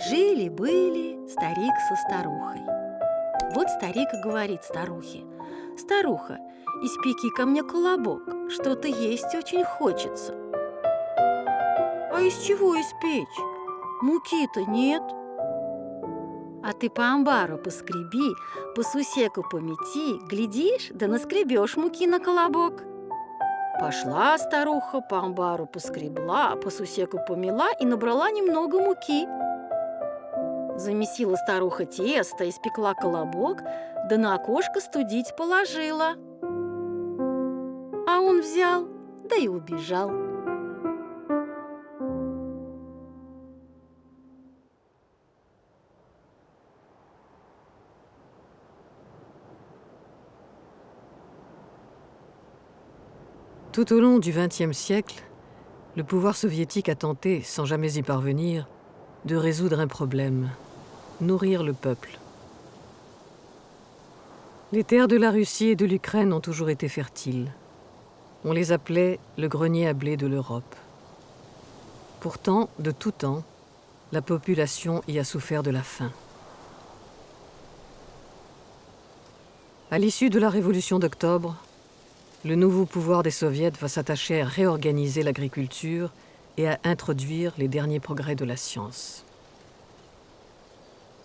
Жили-были старик со старухой. Вот старик и говорит старухе: «Старуха, испеки ко мне колобок, что-то есть очень хочется». «А из чего испечь? Муки-то нет». «А ты по амбару поскреби, по сусеку помети, глядишь, да наскребешь муки на колобок». Пошла старуха по амбару поскребла, по сусеку помела и набрала немного муки. Замесила старуха тесто, испекла колобок, да на окошко студить положила. А он взял, да и убежал. Tout au long du XXe siècle, le pouvoir soviétique a tenté, sans jamais y parvenir, de résoudre un problème, nourrir le peuple. Les terres de la Russie et de l'Ukraine ont toujours été fertiles. On les appelait le grenier à blé de l'Europe. Pourtant, de tout temps, la population y a souffert de la faim. À l'issue de la Révolution d'octobre, le nouveau pouvoir des soviets va s'attacher à réorganiser l'agriculture et à introduire les derniers progrès de la science.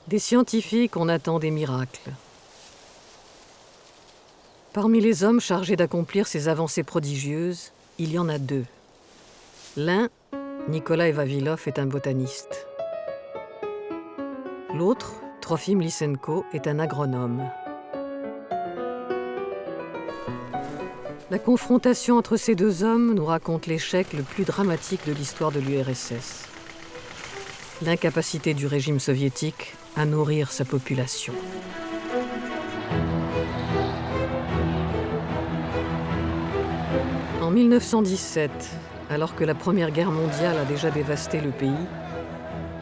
Des scientifiques, on attend des miracles. Parmi les hommes chargés d'accomplir ces avancées prodigieuses, il y en a deux. L'un, Nikolai Vavilov, est un botaniste. L'autre, Trofim Lysenko, est un agronome. La confrontation entre ces deux hommes nous raconte l'échec le plus dramatique de l'histoire de l'URSS. L'incapacité du régime soviétique à nourrir sa population. En 1917, alors que la Première Guerre mondiale a déjà dévasté le pays,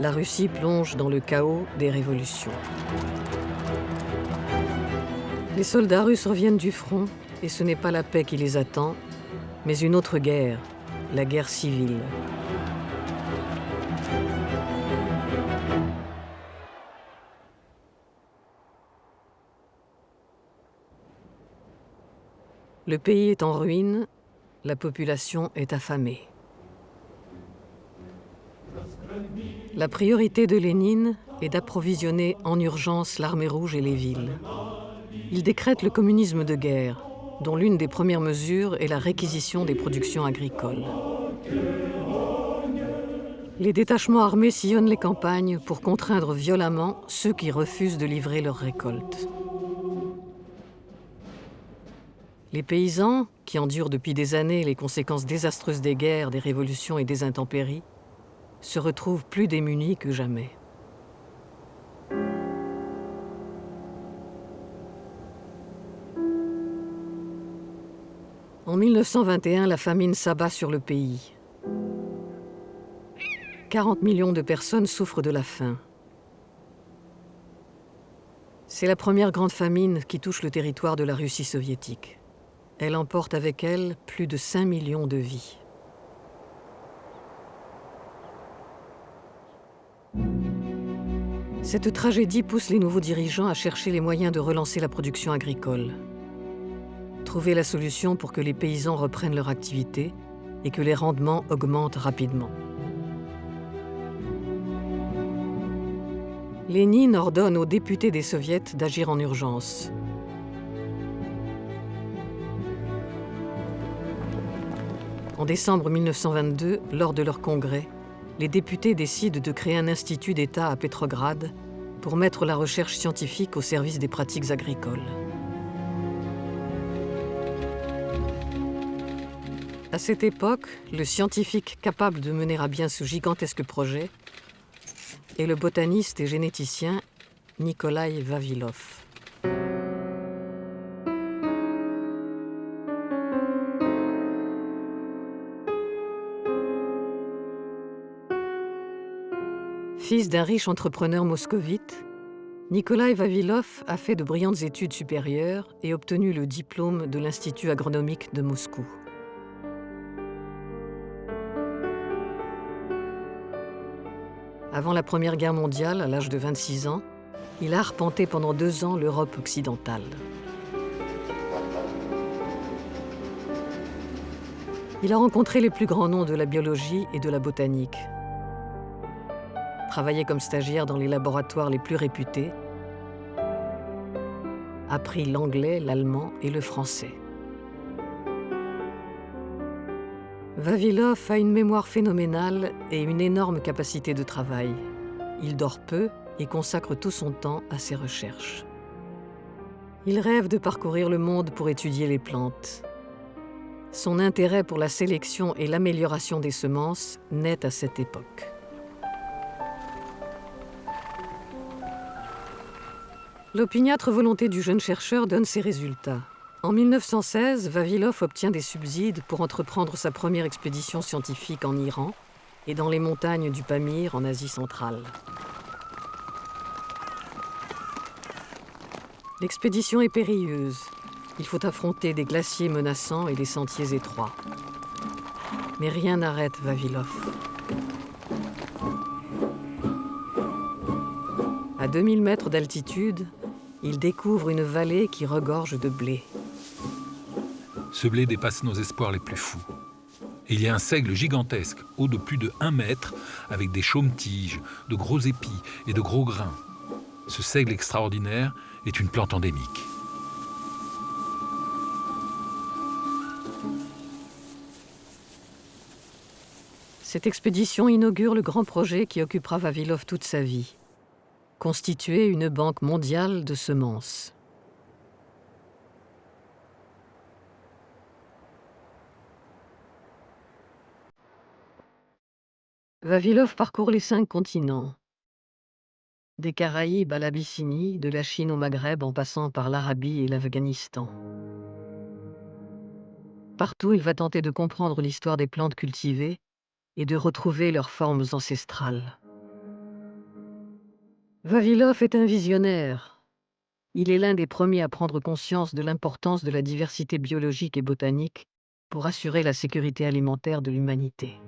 la Russie plonge dans le chaos des révolutions. Les soldats russes reviennent du front et ce n'est pas la paix qui les attend, mais une autre guerre, la guerre civile. Le pays est en ruine, la population est affamée. La priorité de Lénine est d'approvisionner en urgence l'armée rouge et les villes. Il décrète le communisme de guerre, dont l'une des premières mesures est la réquisition des productions agricoles. Les détachements armés sillonnent les campagnes pour contraindre violemment ceux qui refusent de livrer leurs récoltes. Les paysans, qui endurent depuis des années les conséquences désastreuses des guerres, des révolutions et des intempéries, se retrouvent plus démunis que jamais. En 1921, la famine s'abat sur le pays. 40 millions de personnes souffrent de la faim. C'est la première grande famine qui touche le territoire de la Russie soviétique. Elle emporte avec elle plus de 5 millions de vies. Cette tragédie pousse les nouveaux dirigeants à chercher les moyens de relancer la production agricole. Trouver la solution pour que les paysans reprennent leur activité et que les rendements augmentent rapidement. Lénine ordonne aux députés des soviets d'agir en urgence. En décembre 1922, lors de leur congrès, les députés décident de créer un institut d'État à Petrograd pour mettre la recherche scientifique au service des pratiques agricoles. À cette époque, le scientifique capable de mener à bien ce gigantesque projet est le botaniste et généticien Nikolai Vavilov. Fils d'un riche entrepreneur moscovite, Nikolai Vavilov a fait de brillantes études supérieures et obtenu le diplôme de l'Institut agronomique de Moscou. À Avant la Première Guerre mondiale, à l'âge de 26 ans, il a arpenté pendant 2 ans l'Europe occidentale. Il a rencontré les plus grands noms de la biologie et de la botanique, travaillé comme stagiaire dans les laboratoires les plus réputés, appris l'anglais, l'allemand et le français. Vavilov a une mémoire phénoménale et une énorme capacité de travail. Il dort peu et consacre tout son temps à ses recherches. Il rêve de parcourir le monde pour étudier les plantes. Son intérêt pour la sélection et l'amélioration des semences naît à cette époque. L'opiniâtre volonté du jeune chercheur donne ses résultats. En 1916, Vavilov obtient des subsides pour entreprendre sa première expédition scientifique en Iran et dans les montagnes du Pamir en Asie centrale. L'expédition est périlleuse. Il faut affronter des glaciers menaçants et des sentiers étroits. Mais rien n'arrête Vavilov. À 2000 mètres d'altitude, il découvre une vallée qui regorge de blé. Ce blé dépasse nos espoirs les plus fous. Et il y a un seigle gigantesque, haut de plus de 1 mètre, avec des chaumes-tiges, de gros épis et de gros grains. Ce seigle extraordinaire est une plante endémique. Cette expédition inaugure le grand projet qui occupera Vavilov toute sa vie. Constituer une banque mondiale de semences. Vavilov parcourt les 5 continents. Des Caraïbes à l'Abyssinie, de la Chine au Maghreb en passant par l'Arabie et l'Afghanistan. Partout, il va tenter de comprendre l'histoire des plantes cultivées et de retrouver leurs formes ancestrales. Vavilov est un visionnaire. Il est l'un des premiers à prendre conscience de l'importance de la diversité biologique et botanique pour assurer la sécurité alimentaire de l'humanité.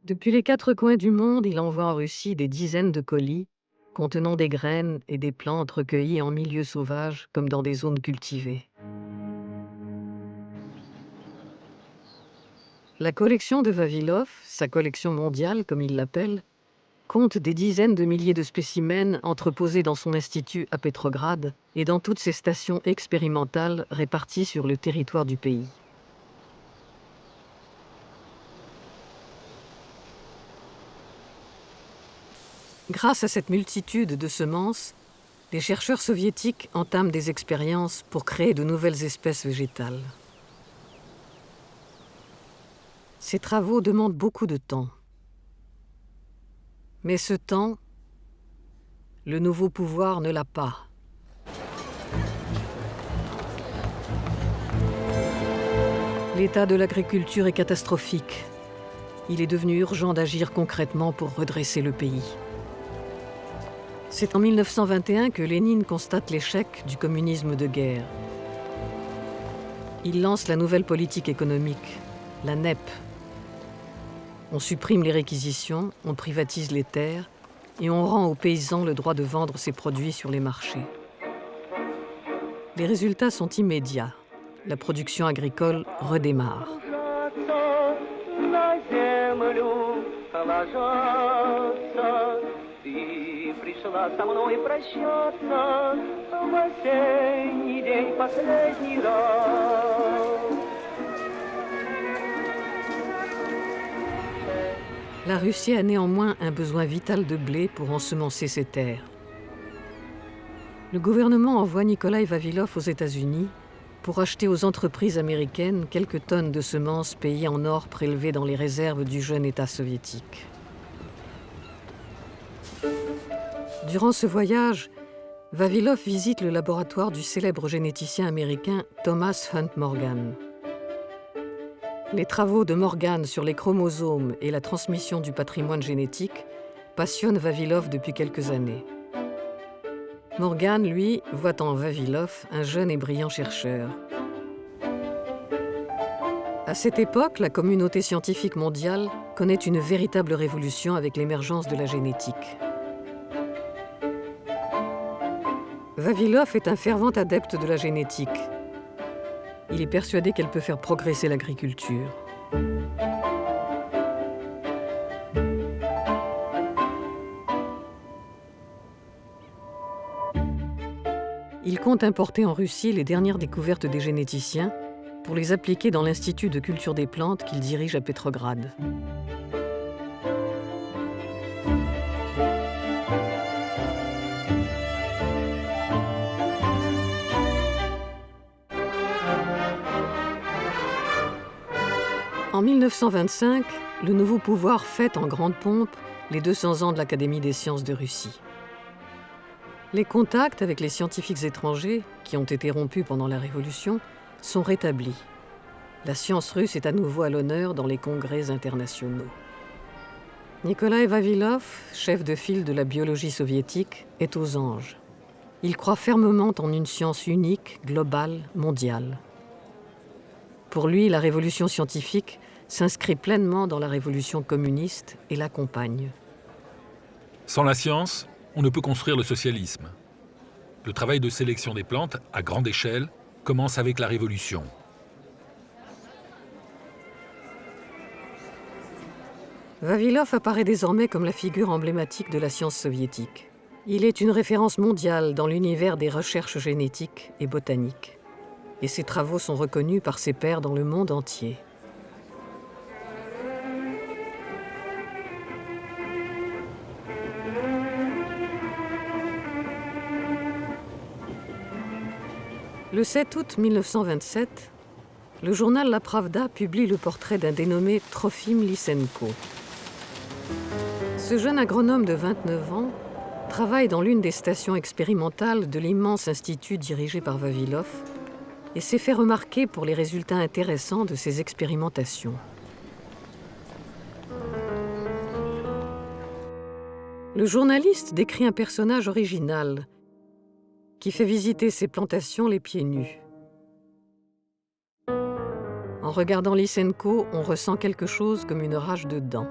Depuis les 4 coins du monde, il envoie en Russie des dizaines de colis contenant des graines et des plantes recueillies en milieu sauvage comme dans des zones cultivées. La collection de Vavilov, sa collection mondiale comme il l'appelle, compte des dizaines de milliers de spécimens entreposés dans son institut à Petrograd et dans toutes ses stations expérimentales réparties sur le territoire du pays. Grâce à cette multitude de semences, les chercheurs soviétiques entament des expériences pour créer de nouvelles espèces végétales. Ces travaux demandent beaucoup de temps. Mais ce temps, le nouveau pouvoir ne l'a pas. L'état de l'agriculture est catastrophique. Il est devenu urgent d'agir concrètement pour redresser le pays. C'est en 1921 que Lénine constate l'échec du communisme de guerre. Il lance la nouvelle politique économique, la NEP. On supprime les réquisitions, on privatise les terres et on rend aux paysans le droit de vendre ses produits sur les marchés. Les résultats sont immédiats. La production agricole redémarre. La Russie a néanmoins un besoin vital de blé pour ensemencer ses terres. Le gouvernement envoie Nikolai Vavilov aux États-Unis pour acheter aux entreprises américaines quelques tonnes de semences payées en or prélevées dans les réserves du jeune État soviétique. Durant ce voyage, Vavilov visite le laboratoire du célèbre généticien américain Thomas Hunt Morgan. Les travaux de Morgan sur les chromosomes et la transmission du patrimoine génétique passionnent Vavilov depuis quelques années. Morgan, lui, voit en Vavilov un jeune et brillant chercheur. À cette époque, la communauté scientifique mondiale connaît une véritable révolution avec l'émergence de la génétique. Vavilov est un fervent adepte de la génétique. Il est persuadé qu'elle peut faire progresser l'agriculture. Il compte importer en Russie les dernières découvertes des généticiens pour les appliquer dans l'Institut de culture des plantes qu'il dirige à Petrograd. En 1925, le nouveau pouvoir fête en grande pompe les 200 ans de l'Académie des sciences de Russie. Les contacts avec les scientifiques étrangers, qui ont été rompus pendant la Révolution, sont rétablis. La science russe est à nouveau à l'honneur dans les congrès internationaux. Nikolai Vavilov, chef de file de la biologie soviétique, est aux anges. Il croit fermement en une science unique, globale, mondiale. Pour lui, la révolution scientifique s'inscrit pleinement dans la révolution communiste et l'accompagne. Sans la science, on ne peut construire le socialisme. Le travail de sélection des plantes, à grande échelle, commence avec la Révolution. Vavilov apparaît désormais comme la figure emblématique de la science soviétique. Il est une référence mondiale dans l'univers des recherches génétiques et botaniques. Et ses travaux sont reconnus par ses pairs dans le monde entier. Le 7 août 1927, le journal La Pravda publie le portrait d'un dénommé Trofim Lysenko. Ce jeune agronome de 29 ans travaille dans l'une des stations expérimentales de l'immense institut dirigé par Vavilov et s'est fait remarquer pour les résultats intéressants de ses expérimentations. Le journaliste décrit un personnage original qui fait visiter ses plantations les pieds nus. En regardant Lysenko, on ressent quelque chose comme une rage de dents.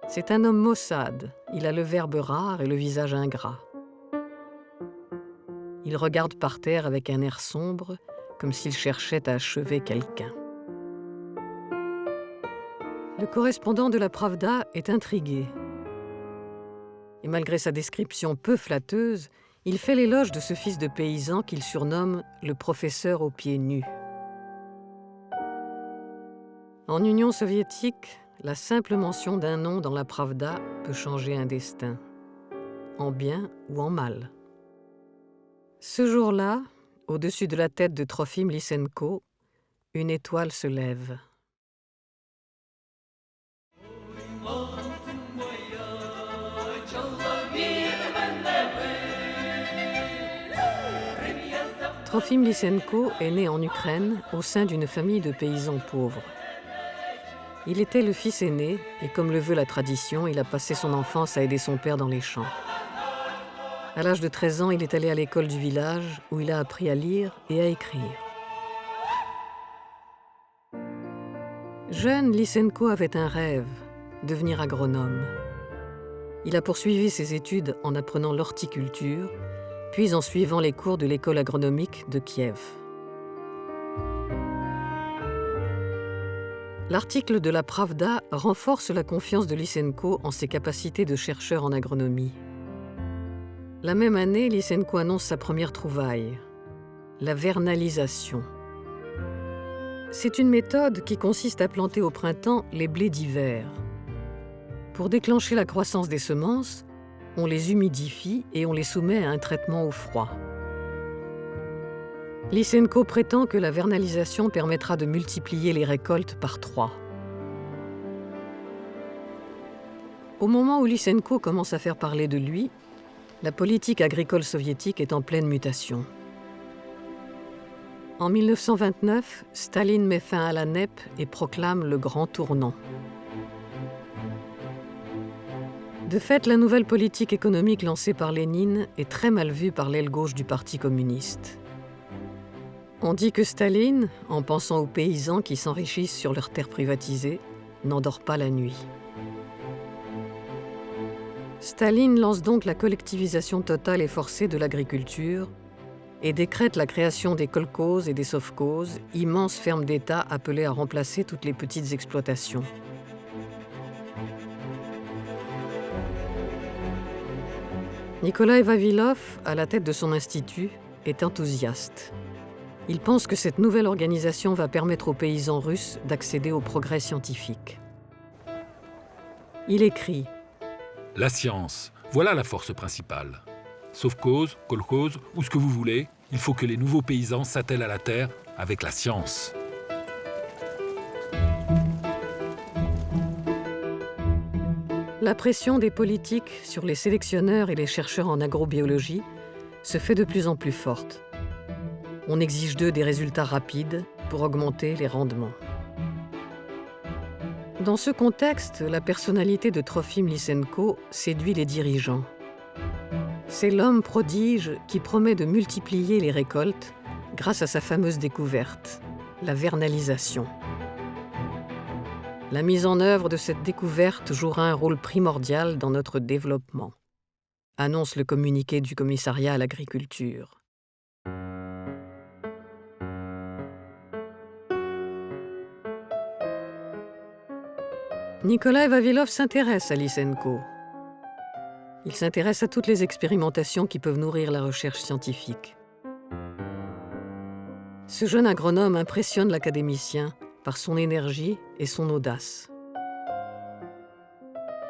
C'est un homme maussade, il a le verbe rare et le visage ingrat. Il regarde par terre avec un air sombre, comme s'il cherchait à achever quelqu'un. Le correspondant de la Pravda est intrigué. Et malgré sa description peu flatteuse, il fait l'éloge de ce fils de paysan qu'il surnomme le professeur aux pieds nus. En Union soviétique, la simple mention d'un nom dans la Pravda peut changer un destin, en bien ou en mal. Ce jour-là, au-dessus de la tête de Trofim Lysenko, une étoile se lève. Trofim Lysenko est né en Ukraine au sein d'une famille de paysans pauvres. Il était le fils aîné et comme le veut la tradition, il a passé son enfance à aider son père dans les champs. À l'âge de 13 ans, il est allé à l'école du village où il a appris à lire et à écrire. Jeune, Lysenko avait un rêve, devenir agronome. Il a poursuivi ses études en apprenant l'horticulture, puis en suivant les cours de l'école agronomique de Kiev. L'article de la Pravda renforce la confiance de Lysenko en ses capacités de chercheur en agronomie. La même année, Lysenko annonce sa première trouvaille, la vernalisation. C'est une méthode qui consiste à planter au printemps les blés d'hiver. Pour déclencher la croissance des semences, on les humidifie et on les soumet à un traitement au froid. Lysenko prétend que la vernalisation permettra de multiplier les récoltes par 3. Au moment où Lysenko commence à faire parler de lui, la politique agricole soviétique est en pleine mutation. En 1929, Staline met fin à la NEP et proclame le Grand Tournant. De fait, la nouvelle politique économique lancée par Lénine est très mal vue par l'aile gauche du Parti communiste. On dit que Staline, en pensant aux paysans qui s'enrichissent sur leurs terres privatisées, n'endort pas la nuit. Staline lance donc la collectivisation totale et forcée de l'agriculture et décrète la création des kolkhozes et des sovkhozes, immenses fermes d'État appelées à remplacer toutes les petites exploitations. Nikolai Vavilov, à la tête de son institut, est enthousiaste. Il pense que cette nouvelle organisation va permettre aux paysans russes d'accéder au progrès scientifique. Il écrit « La science, voilà la force principale. Sovkhoz, kolkhoz ou ce que vous voulez, il faut que les nouveaux paysans s'attellent à la terre avec la science. » La pression des politiques sur les sélectionneurs et les chercheurs en agrobiologie se fait de plus en plus forte. On exige d'eux des résultats rapides pour augmenter les rendements. Dans ce contexte, la personnalité de Trofim Lysenko séduit les dirigeants. C'est l'homme prodige qui promet de multiplier les récoltes grâce à sa fameuse découverte, la vernalisation. La mise en œuvre de cette découverte jouera un rôle primordial dans notre développement, annonce le communiqué du commissariat à l'agriculture. Nikolai Vavilov s'intéresse à Lysenko. Il s'intéresse à toutes les expérimentations qui peuvent nourrir la recherche scientifique. Ce jeune agronome impressionne l'académicien par son énergie et son audace.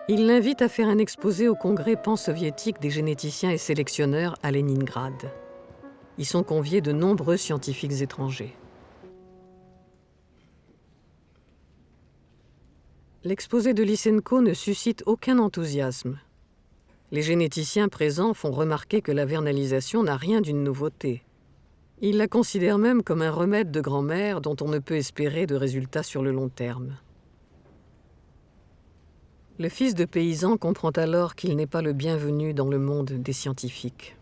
Il l'invite à faire un exposé au congrès pan-soviétique des généticiens et sélectionneurs à Leningrad. Y sont conviés de nombreux scientifiques étrangers. L'exposé de Lysenko ne suscite aucun enthousiasme. Les généticiens présents font remarquer que la vernalisation n'a rien d'une nouveauté. Ils la considèrent même comme un remède de grand-mère dont on ne peut espérer de résultats sur le long terme. Le fils de paysan comprend alors qu'il n'est pas le bienvenu dans le monde des scientifiques.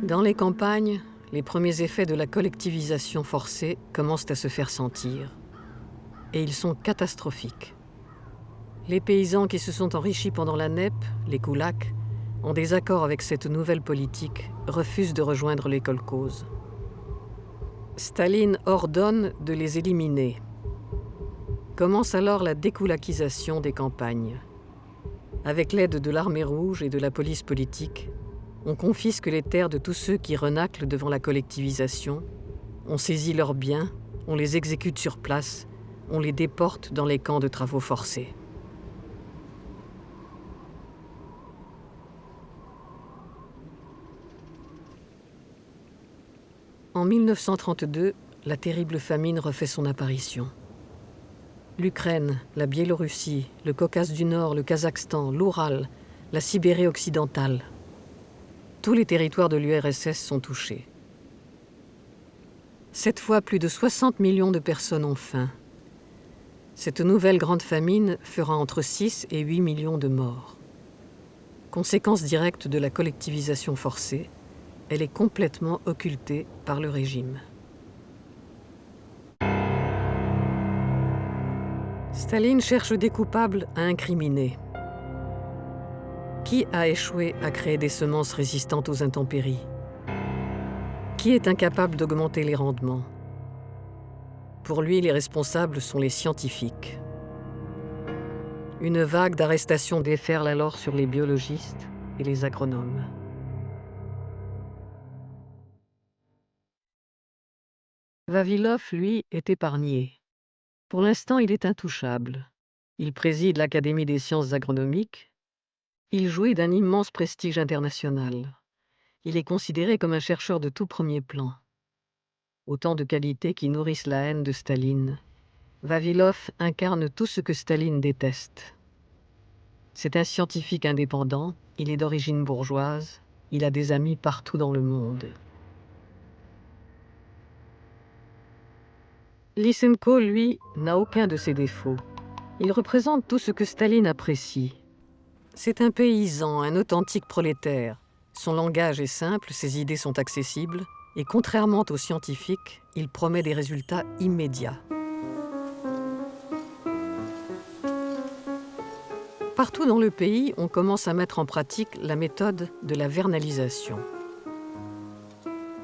Dans les campagnes, les premiers effets de la collectivisation forcée commencent à se faire sentir. Et ils sont catastrophiques. Les paysans qui se sont enrichis pendant la NEP, les koulaks, en désaccord avec cette nouvelle politique, refusent de rejoindre les kolkhozes. Staline ordonne de les éliminer. Commence alors la dékoulakisation des campagnes. Avec l'aide de l'armée rouge et de la police politique, on confisque les terres de tous ceux qui renâclent devant la collectivisation, on saisit leurs biens, on les exécute sur place, on les déporte dans les camps de travaux forcés. En 1932, la terrible famine refait son apparition. L'Ukraine, la Biélorussie, le Caucase du Nord, le Kazakhstan, l'Oural, la Sibérie occidentale. Tous les territoires de l'URSS sont touchés. Cette fois, plus de 60 millions de personnes ont faim. Cette nouvelle grande famine fera entre 6 et 8 millions de morts. Conséquence directe de la collectivisation forcée, elle est complètement occultée par le régime. Staline cherche des coupables à incriminer. Qui a échoué à créer des semences résistantes aux intempéries? Qui est incapable d'augmenter les rendements? Pour lui, les responsables sont les scientifiques. Une vague d'arrestations déferle alors sur les biologistes et les agronomes. Vavilov, lui, est épargné. Pour l'instant, il est intouchable. Il préside l'Académie des sciences agronomiques. Il jouit d'un immense prestige international. Il est considéré comme un chercheur de tout premier plan. Autant de qualités qui nourrissent la haine de Staline. Vavilov incarne tout ce que Staline déteste. C'est un scientifique indépendant, il est d'origine bourgeoise, il a des amis partout dans le monde. Lysenko, lui, n'a aucun de ces défauts. Il représente tout ce que Staline apprécie. C'est un paysan, un authentique prolétaire. Son langage est simple, ses idées sont accessibles, et contrairement aux scientifiques, il promet des résultats immédiats. Partout dans le pays, on commence à mettre en pratique la méthode de la vernalisation.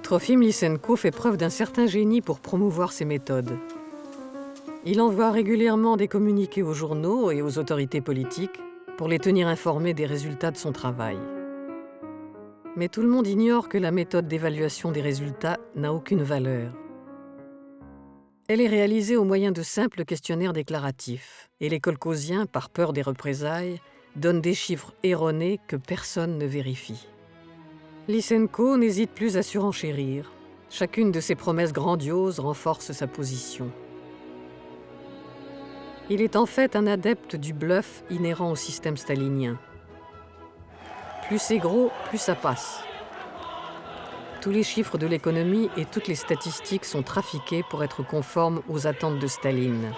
Trofim Lysenko fait preuve d'un certain génie pour promouvoir ces méthodes. Il envoie régulièrement des communiqués aux journaux et aux autorités politiques pour les tenir informés des résultats de son travail. Mais tout le monde ignore que la méthode d'évaluation des résultats n'a aucune valeur. Elle est réalisée au moyen de simples questionnaires déclaratifs, et les kolkhosiens, par peur des représailles, donnent des chiffres erronés que personne ne vérifie. Lysenko n'hésite plus à surenchérir. Chacune de ses promesses grandioses renforce sa position. Il est en fait un adepte du bluff inhérent au système stalinien. Plus c'est gros, plus ça passe. Tous les chiffres de l'économie et toutes les statistiques sont trafiqués pour être conformes aux attentes de Staline.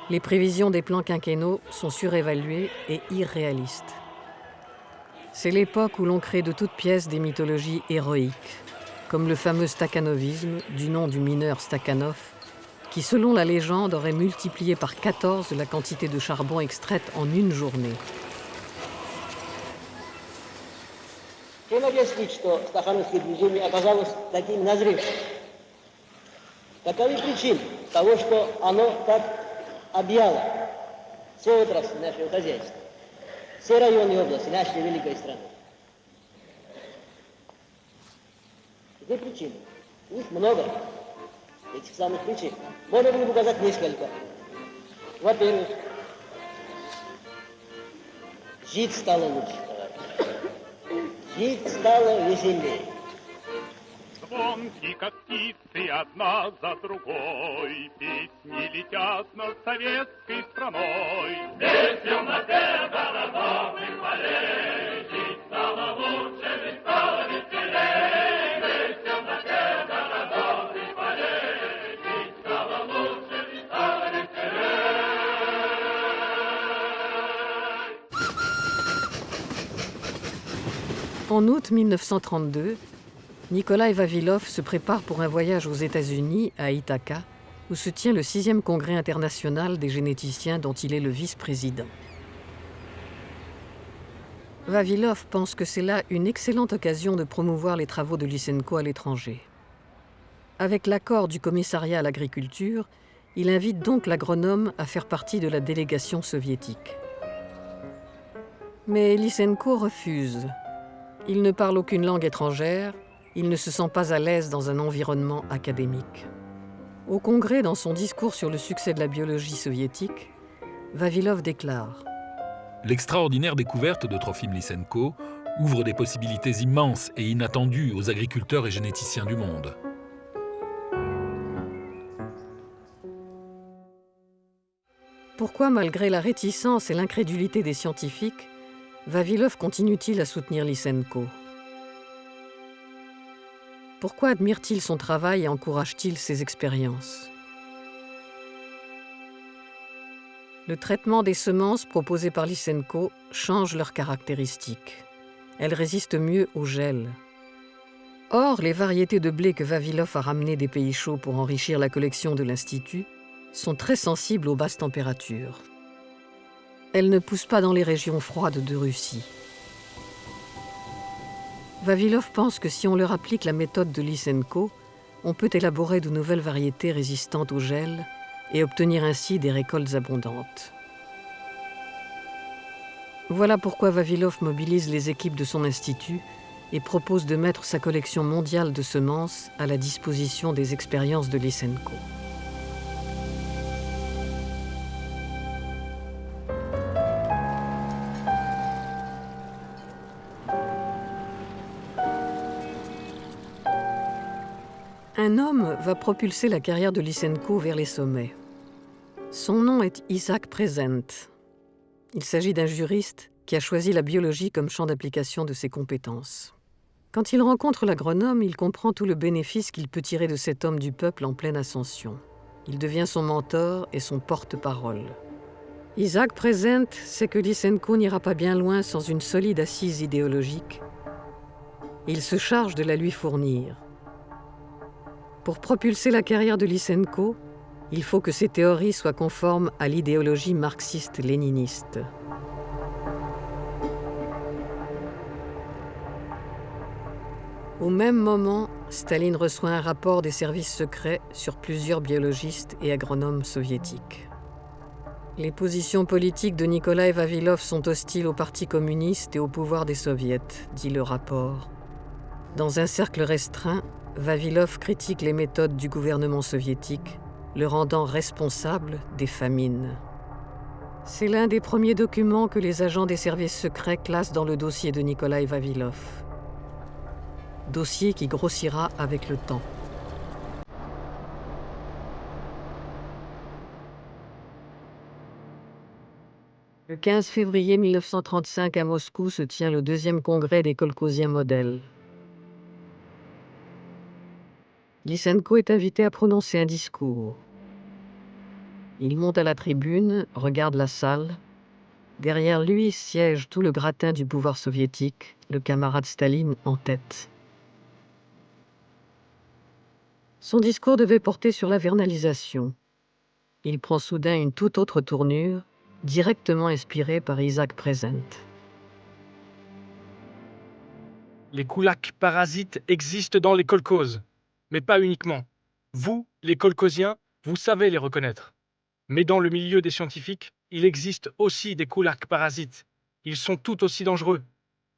Les prévisions des plans quinquennaux sont surévaluées et irréalistes. C'est l'époque où l'on crée de toutes pièces des mythologies héroïques, comme le fameux stakhanovisme, du nom du mineur Stakhanov, qui, selon la légende, aurait multiplié par 14 la quantité de charbon extraite en une journée. Чем объяснить, что стахановское движение оказалось таким назревшим? Таковы причины того, что оно так объяло все отрасли нашего хозяйства, все районы и области нашей великой страны. Какие причины? Их много, этих самых причин. Можно было бы указать несколько. Во-первых, жить стало лучше. Жить стало веселее. Звонки, как птицы, одна за другой, песни летят над советской страной. Здесь темноте городов и полей, жить стало лучше, жить стало веселей. Здесь темноте городов и полей, жить стало лучше, жить стало веселей. En août 1932, Nikolai Vavilov se prépare pour un voyage aux États-Unis, à Ithaca, où se tient le 6e congrès international des généticiens dont il est le vice-président. Vavilov pense que c'est là une excellente occasion de promouvoir les travaux de Lysenko à l'étranger. Avec l'accord du commissariat à l'agriculture, il invite donc l'agronome à faire partie de la délégation soviétique. Mais Lysenko refuse. Il ne parle aucune langue étrangère, il ne se sent pas à l'aise dans un environnement académique. Au Congrès, dans son discours sur le succès de la biologie soviétique, Vavilov déclare « L'extraordinaire découverte de Trofim Lysenko ouvre des possibilités immenses et inattendues aux agriculteurs et généticiens du monde. » Pourquoi, malgré la réticence et l'incrédulité des scientifiques, Vavilov continue-t-il à soutenir Lysenko? Pourquoi admire-t-il son travail et encourage-t-il ses expériences? Le traitement des semences proposé par Lysenko change leurs caractéristiques. Elles résistent mieux au gel. Or, les variétés de blé que Vavilov a ramenées des pays chauds pour enrichir la collection de l'Institut sont très sensibles aux basses températures. Elles ne poussent pas dans les régions froides de Russie. Vavilov pense que si on leur applique la méthode de Lysenko, on peut élaborer de nouvelles variétés résistantes au gel et obtenir ainsi des récoltes abondantes. Voilà pourquoi Vavilov mobilise les équipes de son institut et propose de mettre sa collection mondiale de semences à la disposition des expériences de Lysenko. Un homme va propulser la carrière de Lysenko vers les sommets. Son nom est Isaac Prezent. Il s'agit d'un juriste qui a choisi la biologie comme champ d'application de ses compétences. Quand il rencontre l'agronome, il comprend tout le bénéfice qu'il peut tirer de cet homme du peuple en pleine ascension. Il devient son mentor et son porte-parole. Isaac Prezent sait que Lysenko n'ira pas bien loin sans une solide assise idéologique. Il se charge de la lui fournir. Pour propulser la carrière de Lysenko, il faut que ses théories soient conformes à l'idéologie marxiste-léniniste. Au même moment, Staline reçoit un rapport des services secrets sur plusieurs biologistes et agronomes soviétiques. Les positions politiques de Nikolai Vavilov sont hostiles au Parti communiste et au pouvoir des soviets, dit le rapport. Dans un cercle restreint, Vavilov critique les méthodes du gouvernement soviétique, le rendant responsable des famines. C'est l'un des premiers documents que les agents des services secrets classent dans le dossier de Nikolai Vavilov. Dossier qui grossira avec le temps. Le 15 février 1935 à Moscou se tient le 2e congrès des kolkhoziens modèles. Lysenko est invité à prononcer un discours. Il monte à la tribune, regarde la salle. Derrière lui siège tout le gratin du pouvoir soviétique, le camarade Staline en tête. Son discours devait porter sur la vernalisation. Il prend soudain une toute autre tournure, directement inspirée par Isaac Prezent. Les koulaks parasites existent dans les kolkhozes, mais pas uniquement. Vous, les kolkhoziens, vous savez les reconnaître. Mais dans le milieu des scientifiques, il existe aussi des koulaks parasites. Ils sont tout aussi dangereux.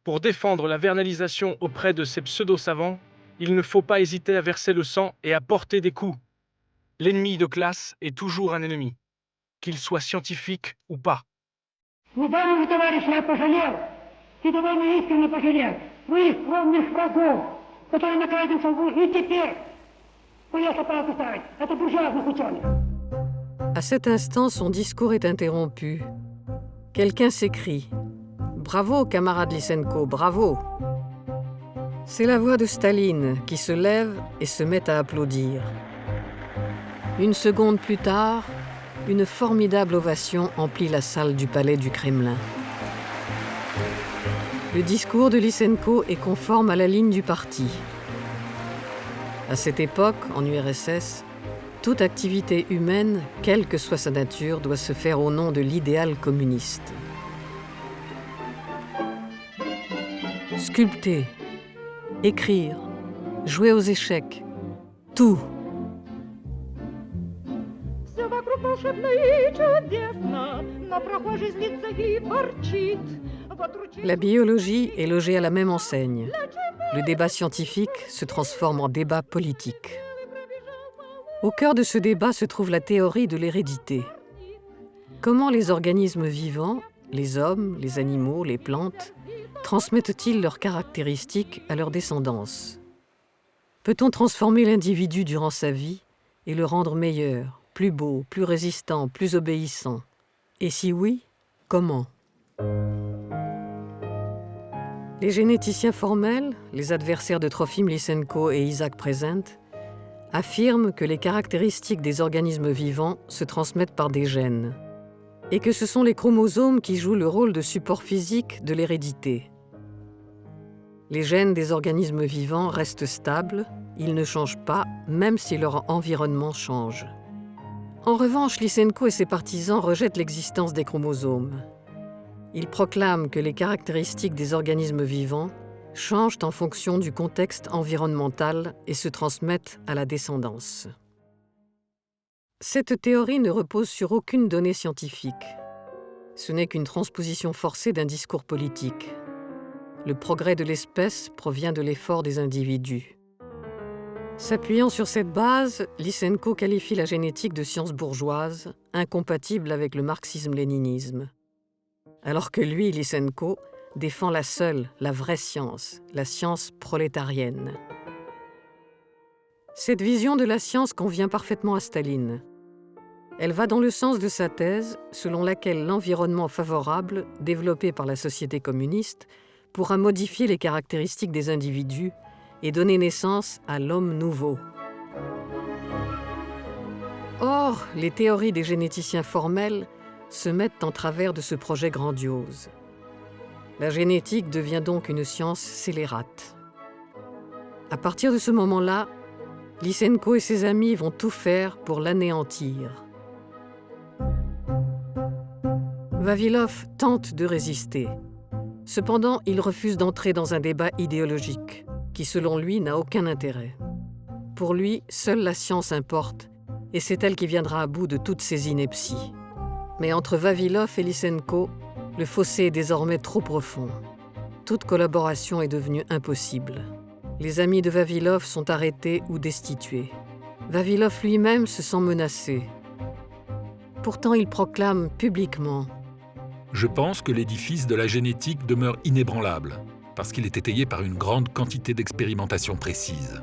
Pour défendre la vernalisation auprès de ces pseudo-savants, il ne faut pas hésiter à verser le sang et à porter des coups. L'ennemi de classe est toujours un ennemi, qu'il soit scientifique ou pas. Недавно же, товарищи, я пожалел, и довольно искренне пожалел, своих кровных врагов, которые находятся в и теперь. Боялся палку ставить. Это буржуазных ученых. À cet instant, son discours est interrompu. Quelqu'un s'écrie « Bravo, camarade Lysenko, bravo !» C'est la voix de Staline qui se lève et se met à applaudir. Une seconde plus tard, une formidable ovation emplit la salle du palais du Kremlin. Le discours de Lysenko est conforme à la ligne du parti. À cette époque, en URSS, toute activité humaine, quelle que soit sa nature, doit se faire au nom de l'idéal communiste. Sculpter, écrire, jouer aux échecs, tout. La biologie est logée à la même enseigne. Le débat scientifique se transforme en débat politique. Au cœur de ce débat se trouve la théorie de l'hérédité. Comment les organismes vivants, les hommes, les animaux, les plantes, transmettent-ils leurs caractéristiques à leur descendance? Peut-on transformer l'individu durant sa vie et le rendre meilleur, plus beau, plus résistant, plus obéissant? Et si oui, comment? Les généticiens formels, les adversaires de Trofim Lysenko et Isaac Prezent, affirment que les caractéristiques des organismes vivants se transmettent par des gènes et que ce sont les chromosomes qui jouent le rôle de support physique de l'hérédité. Les gènes des organismes vivants restent stables, ils ne changent pas, même si leur environnement change. En revanche, Lysenko et ses partisans rejettent l'existence des chromosomes. Ils proclament que les caractéristiques des organismes vivants changent en fonction du contexte environnemental et se transmettent à la descendance. Cette théorie ne repose sur aucune donnée scientifique. Ce n'est qu'une transposition forcée d'un discours politique. Le progrès de l'espèce provient de l'effort des individus. S'appuyant sur cette base, Lysenko qualifie la génétique de science bourgeoise, incompatible avec le marxisme-léninisme. Alors que lui, Lysenko, défend la seule, la vraie science, la science prolétarienne. Cette vision de la science convient parfaitement à Staline. Elle va dans le sens de sa thèse, selon laquelle l'environnement favorable, développé par la société communiste, pourra modifier les caractéristiques des individus et donner naissance à l'homme nouveau. Or, les théories des généticiens formels se mettent en travers de ce projet grandiose. La génétique devient donc une science scélérate. À partir de ce moment-là, Lysenko et ses amis vont tout faire pour l'anéantir. Vavilov tente de résister. Cependant, il refuse d'entrer dans un débat idéologique, qui selon lui n'a aucun intérêt. Pour lui, seule la science importe, et c'est elle qui viendra à bout de toutes ces inepties. Mais entre Vavilov et Lysenko, le fossé est désormais trop profond. Toute collaboration est devenue impossible. Les amis de Vavilov sont arrêtés ou destitués. Vavilov lui-même se sent menacé. Pourtant, il proclame publiquement: Je pense que l'édifice de la génétique demeure inébranlable, parce qu'il est étayé par une grande quantité d'expérimentations précises.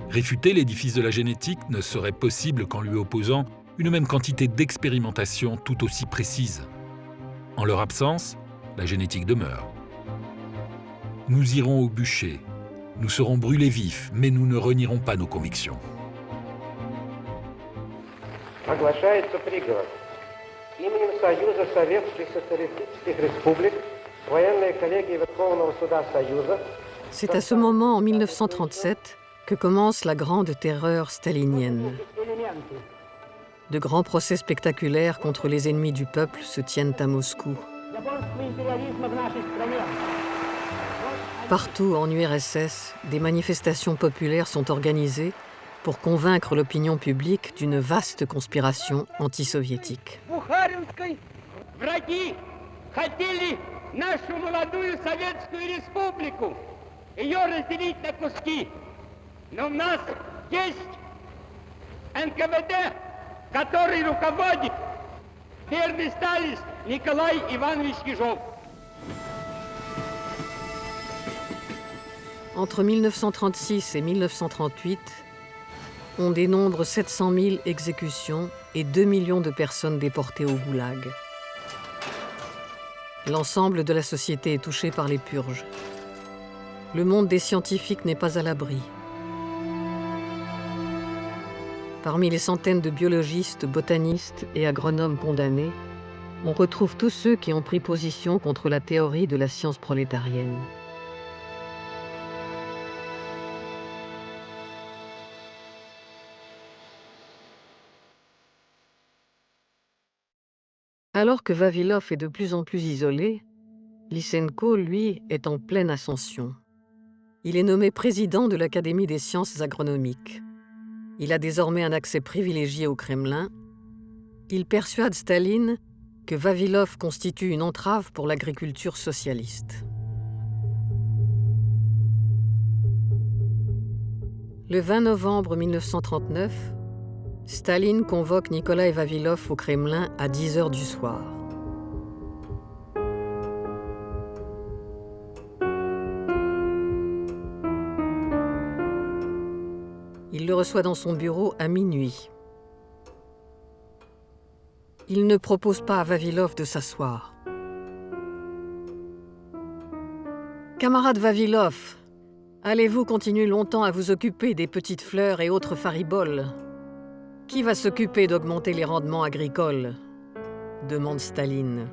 Réfuter l'édifice de la génétique ne serait possible qu'en lui opposant une même quantité d'expérimentations tout aussi précises. En leur absence, la génétique demeure. Nous irons au bûcher, nous serons brûlés vifs, mais nous ne renierons pas nos convictions. Оглашается приговор. Именем Союза Советских Социалистических Республик, военная коллегия Верховного Суда Союза. C'est à ce moment, en 1937, que commence la grande terreur stalinienne. De grands procès spectaculaires contre les ennemis du peuple se tiennent à Moscou. Partout en URSS, des manifestations populaires sont organisées pour convaincre l'opinion publique d'une vaste conspiration anti-soviétique. Бухаринской враги хотели нашу молодую Советскую Республику, ее разделить на куски. Но у нас есть НКВД, который руководит верный сталист Николай Иванович Ежов. Entre 1936 et 1938, on dénombre 700 000 exécutions et 2 millions de personnes déportées au goulag. L'ensemble de la société est touché par les purges. Le monde des scientifiques n'est pas à l'abri. Parmi les centaines de biologistes, botanistes et agronomes condamnés, on retrouve tous ceux qui ont pris position contre la théorie de la science prolétarienne. Alors que Vavilov est de plus en plus isolé, Lysenko, lui, est en pleine ascension. Il est nommé président de l'Académie des sciences agronomiques. Il a désormais un accès privilégié au Kremlin. Il persuade Staline que Vavilov constitue une entrave pour l'agriculture socialiste. Le 20 novembre 1939, Staline convoque Nikolai Vavilov au Kremlin à 10 h du soir. Il le reçoit dans son bureau à minuit. Il ne propose pas à Vavilov de s'asseoir. « Camarade Vavilov, allez-vous continuer longtemps à vous occuper des petites fleurs et autres fariboles ? Qui va s'occuper d'augmenter les rendements agricoles ?» demande Staline.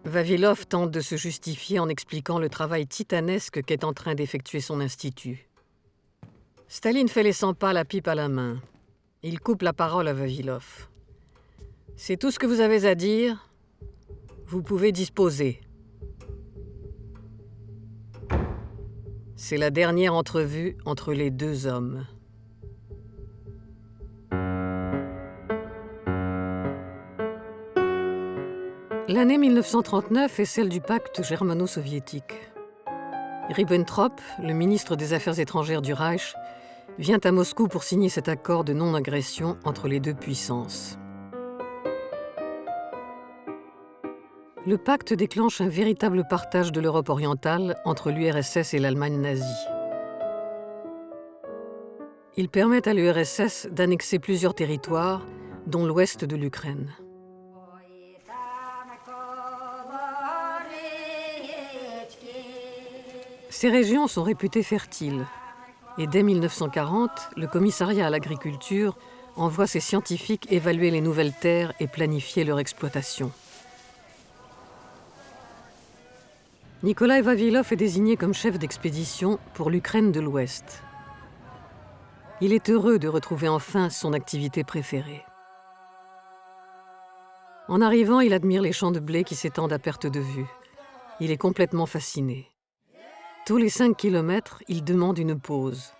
Vavilov tente de se justifier en expliquant le travail titanesque qu'est en train d'effectuer son institut. Staline fait les 100 pas, la pipe à la main. Il coupe la parole à Vavilov. « C'est tout ce que vous avez à dire ? Vous pouvez disposer. » C'est la dernière entrevue entre les deux hommes. L'année 1939 est celle du pacte germano-soviétique. Ribbentrop, le ministre des Affaires étrangères du Reich, vient à Moscou pour signer cet accord de non-agression entre les deux puissances. Le pacte déclenche un véritable partage de l'Europe orientale entre l'URSS et l'Allemagne nazie. Il permet à l'URSS d'annexer plusieurs territoires, dont l'ouest de l'Ukraine. Ces régions sont réputées fertiles. Et dès 1940, le commissariat à l'agriculture envoie ses scientifiques évaluer les nouvelles terres et planifier leur exploitation. Nikolai Vavilov est désigné comme chef d'expédition pour l'Ukraine de l'Ouest. Il est heureux de retrouver enfin son activité préférée. En arrivant, il admire les champs de blé qui s'étendent à perte de vue. Il est complètement fasciné. Tous les 5 kilomètres, il demande une pause.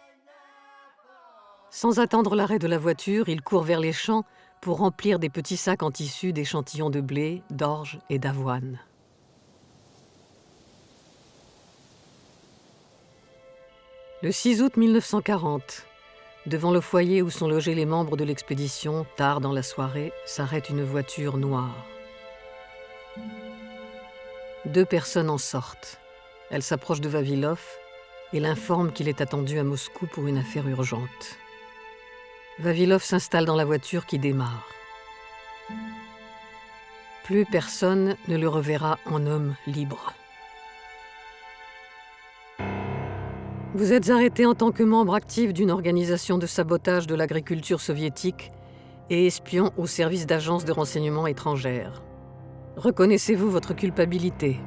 Sans attendre l'arrêt de la voiture, il court vers les champs pour remplir des petits sacs en tissu d'échantillons de blé, d'orge et d'avoine. Le 6 août 1940, devant le foyer où sont logés les membres de l'expédition, tard dans la soirée, s'arrête une voiture noire. 2 personnes en sortent. Elle s'approche de Vavilov et l'informe qu'il est attendu à Moscou pour une affaire urgente. Vavilov s'installe dans la voiture qui démarre. Plus personne ne le reverra en homme libre. Vous êtes arrêté en tant que membre actif d'une organisation de sabotage de l'agriculture soviétique et espion au service d'agences de renseignement étrangères. Reconnaissez-vous votre culpabilité ?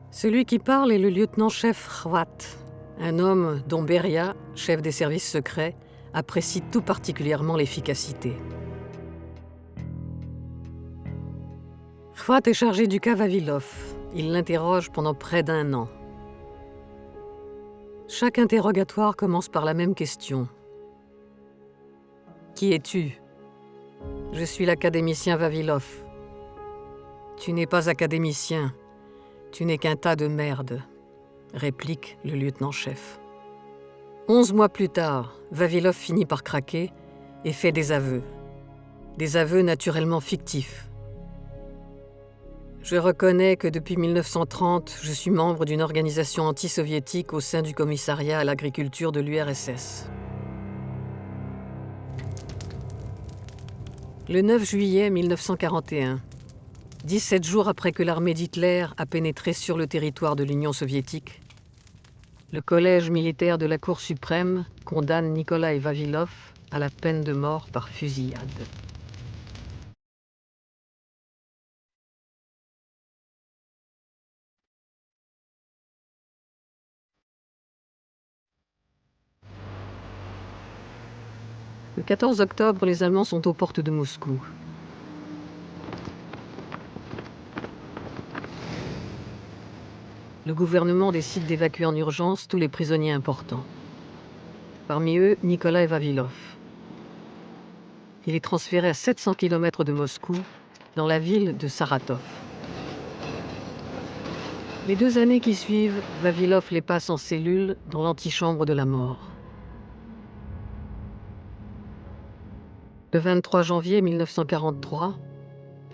Celui qui parle est le lieutenant-chef Khvat, un homme dont Beria, chef des services secrets, apprécie tout particulièrement l'efficacité. Khvat est chargé du cas Vavilov. Il l'interroge pendant près d'1 an. Chaque interrogatoire commence par la même question. « Qui es-tu ? » ?»« Je suis l'académicien Vavilov. »« Tu n'es pas académicien. Tu n'es qu'un tas de merde, » réplique le lieutenant-chef. 11 mois plus tard, Vavilov finit par craquer et fait des aveux. Des aveux naturellement fictifs. Je reconnais que depuis 1930, je suis membre d'une organisation anti-soviétique au sein du commissariat à l'agriculture de l'URSS. Le 9 juillet 1941, 17 jours après que l'armée d'Hitler a pénétré sur le territoire de l'Union soviétique, le collège militaire de la Cour suprême condamne Nikolai Vavilov à la peine de mort par fusillade. Le 14 octobre, les Allemands sont aux portes de Moscou. Le gouvernement décide d'évacuer en urgence tous les prisonniers importants. Parmi eux, Nikolai Vavilov. Il est transféré à 700 km de Moscou, dans la ville de Saratov. Les 2 années qui suivent, Vavilov les passe en cellule dans l'antichambre de la mort. Le 23 janvier 1943,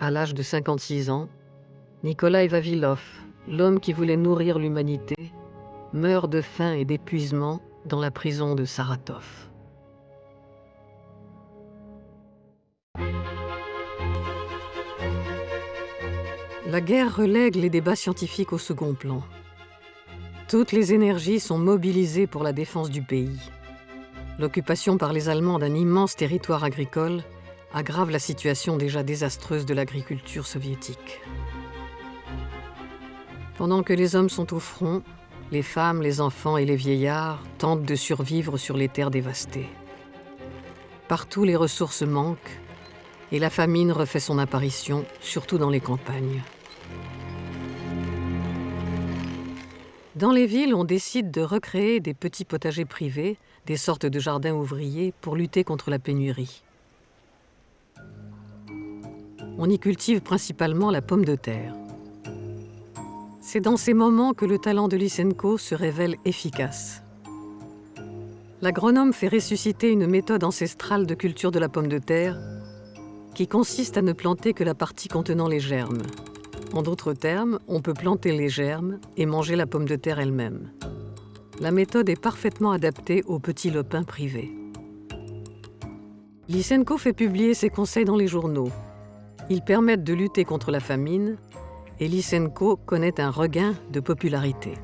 à l'âge de 56 ans, Nikolai Vavilov, l'homme qui voulait nourrir l'humanité, meurt de faim et d'épuisement dans la prison de Saratov. La guerre relègue les débats scientifiques au second plan. Toutes les énergies sont mobilisées pour la défense du pays. L'occupation par les Allemands d'un immense territoire agricole aggrave la situation déjà désastreuse de l'agriculture soviétique. Pendant que les hommes sont au front, les femmes, les enfants et les vieillards tentent de survivre sur les terres dévastées. Partout, les ressources manquent et la famine refait son apparition, surtout dans les campagnes. Dans les villes, on décide de recréer des petits potagers privés, des sortes de jardins ouvriers, pour lutter contre la pénurie. On y cultive principalement la pomme de terre. C'est dans ces moments que le talent de Lysenko se révèle efficace. L'agronome fait ressusciter une méthode ancestrale de culture de la pomme de terre qui consiste à ne planter que la partie contenant les germes. En d'autres termes, on peut planter les germes et manger la pomme de terre elle-même. La méthode est parfaitement adaptée aux petits lopins privés. Lysenko fait publier ses conseils dans les journaux. Ils permettent de lutter contre la famine et Lysenko connaît un regain de popularité.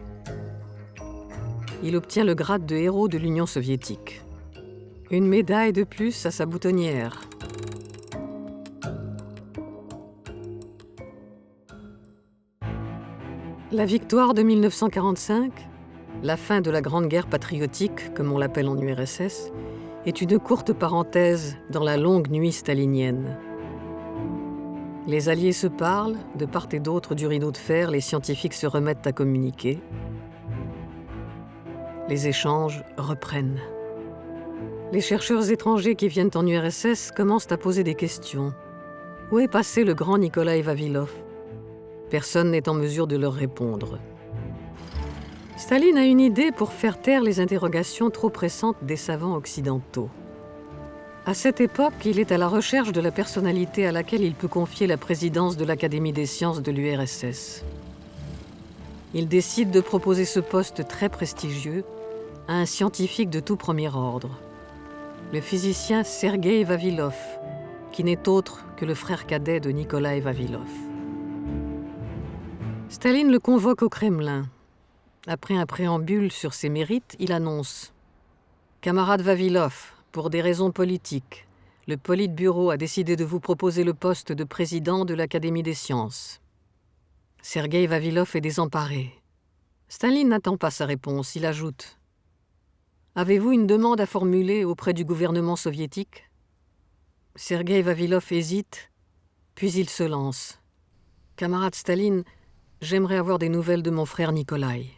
Il obtient le grade de héros de l'Union soviétique. Une médaille de plus à sa boutonnière. La victoire de 1945, la fin de la Grande Guerre patriotique, comme on l'appelle en URSS, est une courte parenthèse dans la longue nuit stalinienne. Les Alliés se parlent, de part et d'autre du rideau de fer, les scientifiques se remettent à communiquer. Les échanges reprennent. Les chercheurs étrangers qui viennent en URSS commencent à poser des questions. Où est passé le grand Nikolaï Vavilov ? Personne n'est en mesure de leur répondre. Staline a une idée pour faire taire les interrogations trop pressantes des savants occidentaux. À cette époque, il est à la recherche de la personnalité à laquelle il peut confier la présidence de l'Académie des sciences de l'URSS. Il décide de proposer ce poste très prestigieux à un scientifique de tout premier ordre, le physicien Sergueï Vavilov, qui n'est autre que le frère cadet de Nikolaï Vavilov. Staline le convoque au Kremlin. Après un préambule sur ses mérites, il annonce « Camarade Vavilov, pour des raisons politiques, le Politburo a décidé de vous proposer le poste de président de l'Académie des sciences. » Sergueï Vavilov est désemparé. Staline n'attend pas sa réponse, il ajoute « Avez-vous une demande à formuler auprès du gouvernement soviétique ?» Sergueï Vavilov hésite, puis il se lance. « Camarade Staline, j'aimerais avoir des nouvelles de mon frère Nikolaï. »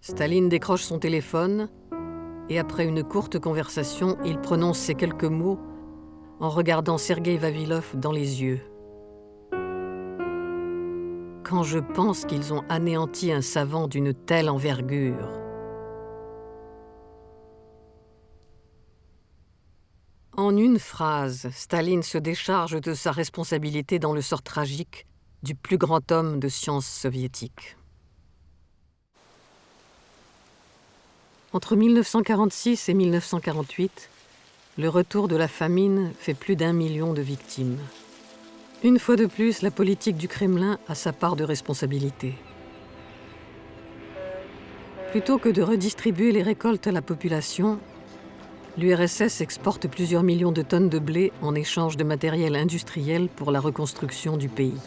Staline décroche son téléphone et après une courte conversation, il prononce ces quelques mots en regardant Sergueï Vavilov dans les yeux. « Quand je pense qu'ils ont anéanti un savant d'une telle envergure. » En une phrase, Staline se décharge de sa responsabilité dans le sort tragique du plus grand homme de science soviétique. Entre 1946 et 1948, le retour de la famine fait plus d'1 million de victimes. Une fois de plus, la politique du Kremlin a sa part de responsabilité. Plutôt que de redistribuer les récoltes à la population, l'URSS exporte plusieurs millions de tonnes de blé en échange de matériel industriel pour la reconstruction du pays.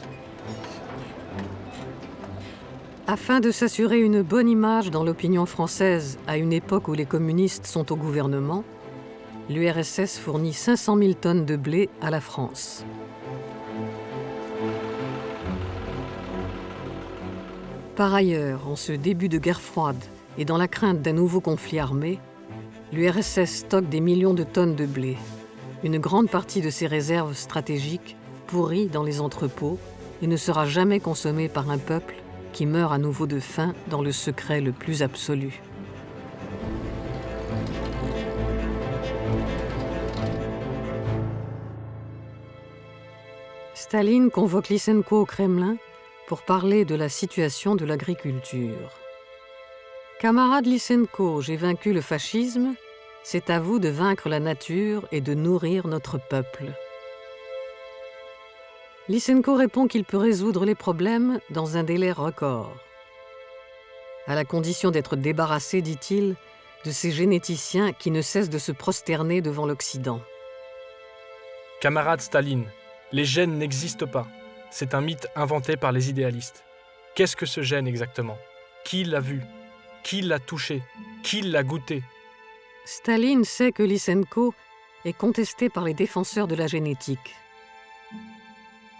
Afin de s'assurer une bonne image dans l'opinion française à une époque où les communistes sont au gouvernement, l'URSS fournit 500 000 tonnes de blé à la France. Par ailleurs, en ce début de guerre froide et dans la crainte d'un nouveau conflit armé, l'URSS stocke des millions de tonnes de blé. Une grande partie de ces réserves stratégiques pourrit dans les entrepôts et ne sera jamais consommée par un peuple qui meurt à nouveau de faim dans le secret le plus absolu. Staline convoque Lysenko au Kremlin pour parler de la situation de l'agriculture. « Camarade Lysenko, j'ai vaincu le fascisme, c'est à vous de vaincre la nature et de nourrir notre peuple. » Lysenko répond qu'il peut résoudre les problèmes dans un délai record. À la condition d'être débarrassé, dit-il, de ces généticiens qui ne cessent de se prosterner devant l'Occident. Camarade Staline, les gènes n'existent pas. C'est un mythe inventé par les idéalistes. Qu'est-ce que ce gène exactement ? Qui l'a vu ? Qui l'a touché ? Qui l'a goûté ? Staline sait que Lysenko est contesté par les défenseurs de la génétique.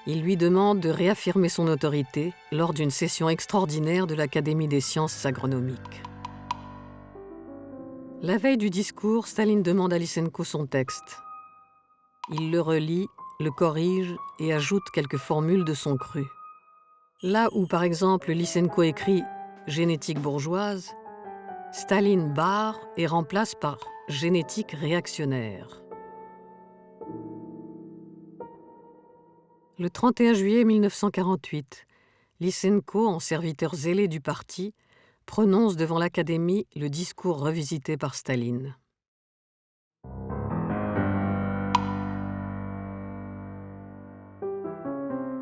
Il lui demande de réaffirmer son autorité lors d'une session extraordinaire de l'Académie des sciences agronomiques. La veille du discours, Staline demande à Lysenko son texte. Il le relit, le corrige et ajoute quelques formules de son cru. Là où, par exemple, Lysenko écrit « génétique bourgeoise », Staline barre et remplace par « génétique réactionnaire ». Le 31 juillet 1948, Lysenko, en serviteur zélé du parti, prononce devant l'Académie le discours revisité par Staline.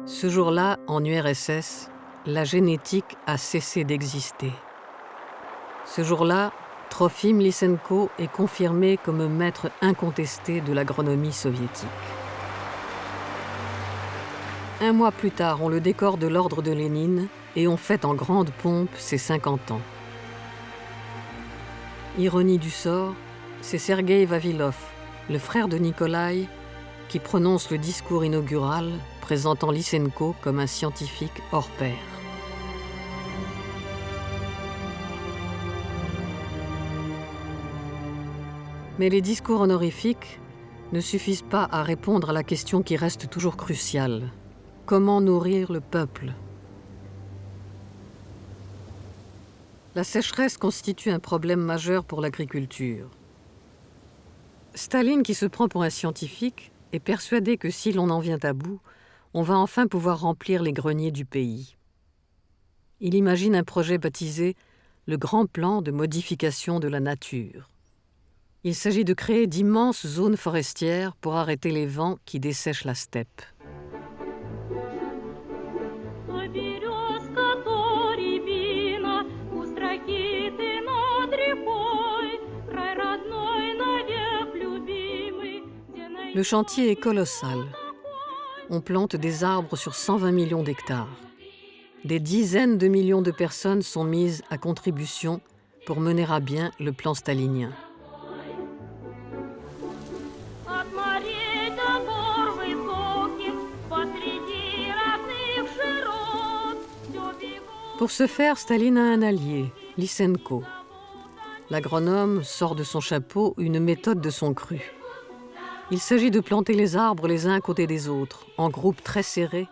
Ce jour-là, en URSS, la génétique a cessé d'exister. Ce jour-là, Trofim Lysenko est confirmé comme maître incontesté de l'agronomie soviétique. Un mois plus tard, on le décore de l'ordre de Lénine et on fête en grande pompe ses 50 ans. Ironie du sort, c'est Sergueï Vavilov, le frère de Nikolaï, qui prononce le discours inaugural présentant Lysenko comme un scientifique hors pair. Mais les discours honorifiques ne suffisent pas à répondre à la question qui reste toujours cruciale. Comment nourrir le peuple ? La sécheresse constitue un problème majeur pour l'agriculture. Staline, qui se prend pour un scientifique, est persuadé que si l'on en vient à bout, on va enfin pouvoir remplir les greniers du pays. Il imagine un projet baptisé « le grand plan de modification de la nature ». Il s'agit de créer d'immenses zones forestières pour arrêter les vents qui dessèchent la steppe. Le chantier est colossal. On plante des arbres sur 120 millions d'hectares. Des dizaines de millions de personnes sont mises à contribution pour mener à bien le plan stalinien. Pour ce faire, Staline a un allié, Lysenko. L'agronome sort de son chapeau une méthode de son cru. Il s'agit de planter les arbres les uns à côté des autres, en groupes très serrés,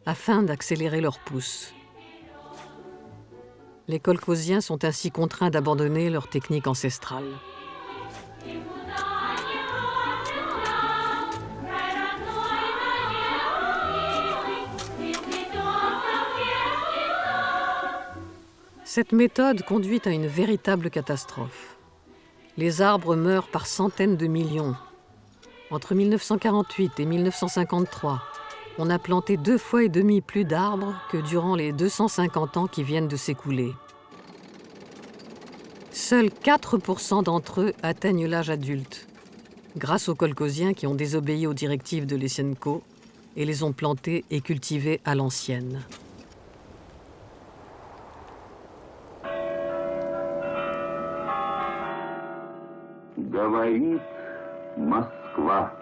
afin d'accélérer leur pousse. Les kolkhosiens sont ainsi contraints d'abandonner leur technique ancestrale. Cette méthode conduit à une véritable catastrophe. Les arbres meurent par centaines de millions. Entre 1948 et 1953, on a planté 2,5 fois plus d'arbres que durant les 250 ans qui viennent de s'écouler. Seuls 4% d'entre eux atteignent l'âge adulte, grâce aux kolkhosiens qui ont désobéi aux directives de Lysenko et les ont plantés et cultivés à l'ancienne. Говорит Москва.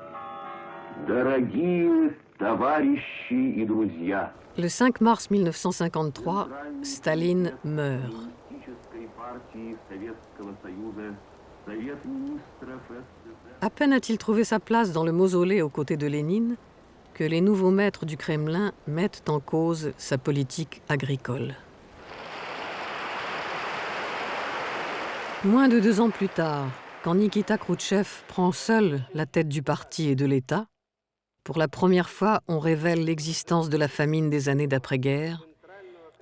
Дорогие товарищи и друзья. Le 5 mars 1953, Staline meurt. À peine a-t-il trouvé sa place dans le mausolée aux côtés de Lénine que les nouveaux maîtres du Kremlin mettent en cause sa politique agricole. Moins de 2 ans plus tard, quand Nikita Khrouchtchev prend seul la tête du parti et de l'État, pour la première fois, on révèle l'existence de la famine des années d'après-guerre,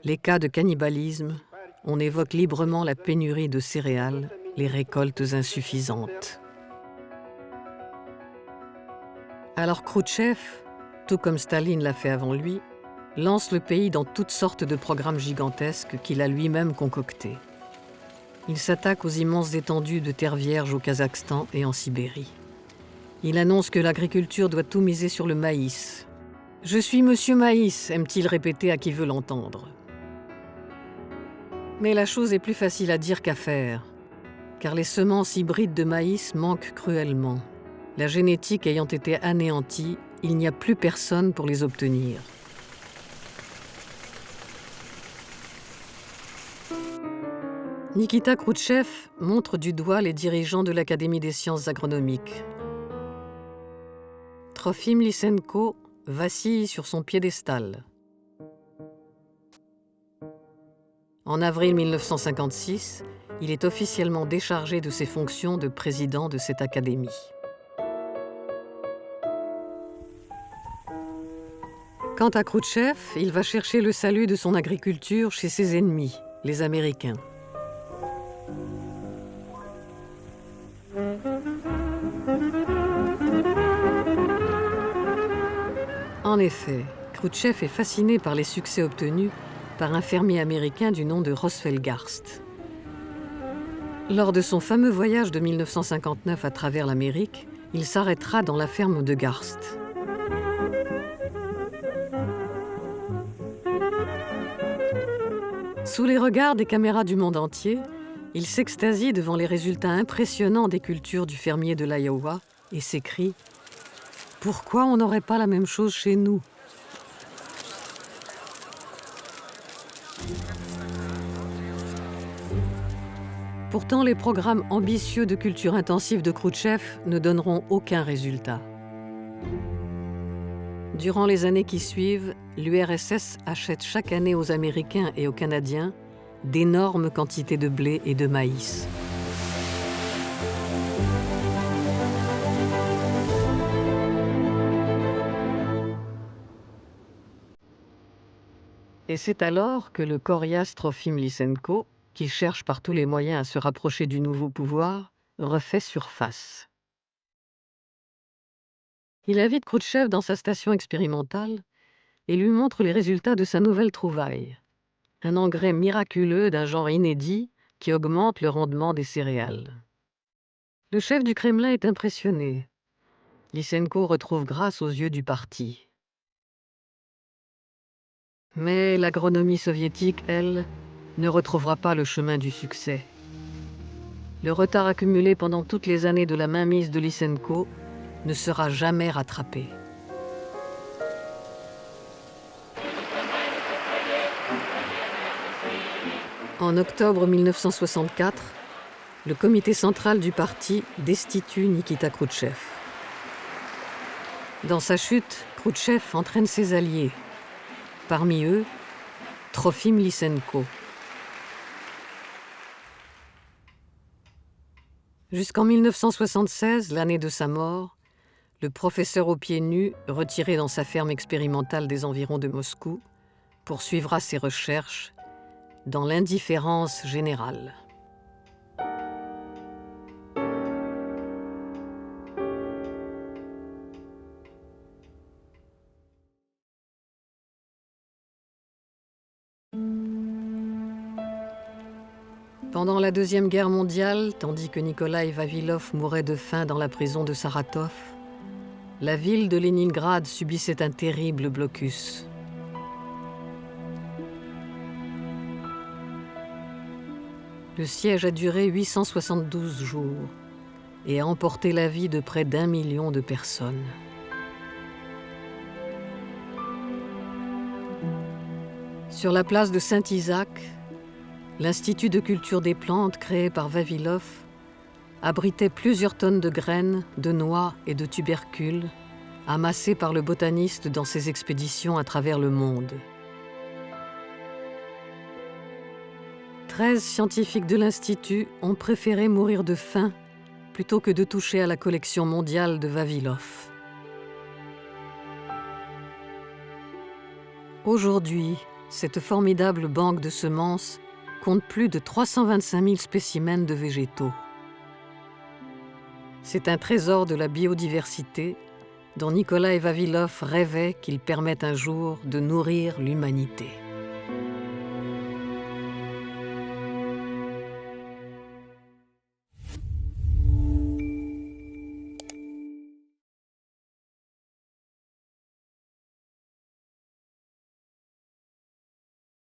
les cas de cannibalisme, on évoque librement la pénurie de céréales, les récoltes insuffisantes. Alors Khrouchtchev, tout comme Staline l'a fait avant lui, lance le pays dans toutes sortes de programmes gigantesques qu'il a lui-même concoctés. Il s'attaque aux immenses étendues de terre vierge au Kazakhstan et en Sibérie. Il annonce que l'agriculture doit tout miser sur le maïs. « Je suis Monsieur Maïs », aime-t-il répéter à qui veut l'entendre. Mais la chose est plus facile à dire qu'à faire, car les semences hybrides de maïs manquent cruellement. La génétique ayant été anéantie, il n'y a plus personne pour les obtenir. Nikita Khrouchtchev montre du doigt les dirigeants de l'Académie des sciences agronomiques. Trofim Lysenko vacille sur son piédestal. En avril 1956, il est officiellement déchargé de ses fonctions de président de cette académie. Quant à Khrouchtchev, il va chercher le salut de son agriculture chez ses ennemis, les Américains. En effet, Khrouchtchev est fasciné par les succès obtenus par un fermier américain du nom de Roosevelt Garst. Lors de son fameux voyage de 1959 à travers l'Amérique, il s'arrêtera dans la ferme de Garst. Sous les regards des caméras du monde entier, il s'extasie devant les résultats impressionnants des cultures du fermier de l'Iowa et s'écrie « Pourquoi on n'aurait pas la même chose chez nous ?» Pourtant, les programmes ambitieux de culture intensive de Khrouchtchev ne donneront aucun résultat. Durant les années qui suivent, l'URSS achète chaque année aux Américains et aux Canadiens d'énormes quantités de blé et de maïs. Et c'est alors que le coriace Trofim Lysenko, qui cherche par tous les moyens à se rapprocher du nouveau pouvoir, refait surface. Il invite Khrouchtchev dans sa station expérimentale et lui montre les résultats de sa nouvelle trouvaille. Un engrais miraculeux d'un genre inédit qui augmente le rendement des céréales. Le chef du Kremlin est impressionné. Lysenko retrouve grâce aux yeux du parti. Mais l'agronomie soviétique, elle, ne retrouvera pas le chemin du succès. Le retard accumulé pendant toutes les années de la mainmise de Lysenko ne sera jamais rattrapé. En octobre 1964, le comité central du parti destitue Nikita Khrouchtchev. Dans sa chute, Khrouchtchev entraîne ses alliés. Parmi eux, Trofim Lysenko. Jusqu'en 1976, l'année de sa mort, le professeur aux pieds nus, retiré dans sa ferme expérimentale des environs de Moscou, poursuivra ses recherches dans l'indifférence générale. Pendant la Deuxième Guerre mondiale, tandis que Nikolai Vavilov mourait de faim dans la prison de Saratov, la ville de Leningrad subissait un terrible blocus. Le siège a duré 872 jours et a emporté la vie de près d'1 million de personnes. Sur la place de Saint-Isaac, l'Institut de culture des plantes créé par Vavilov abritait plusieurs tonnes de graines, de noix et de tubercules amassées par le botaniste dans ses expéditions à travers le monde. 13 scientifiques de l'Institut ont préféré mourir de faim plutôt que de toucher à la collection mondiale de Vavilov. Aujourd'hui, cette formidable banque de semences compte plus de 325 000 spécimens de végétaux. C'est un trésor de la biodiversité dont Nikolai Vavilov rêvait qu'il permette un jour de nourrir l'humanité.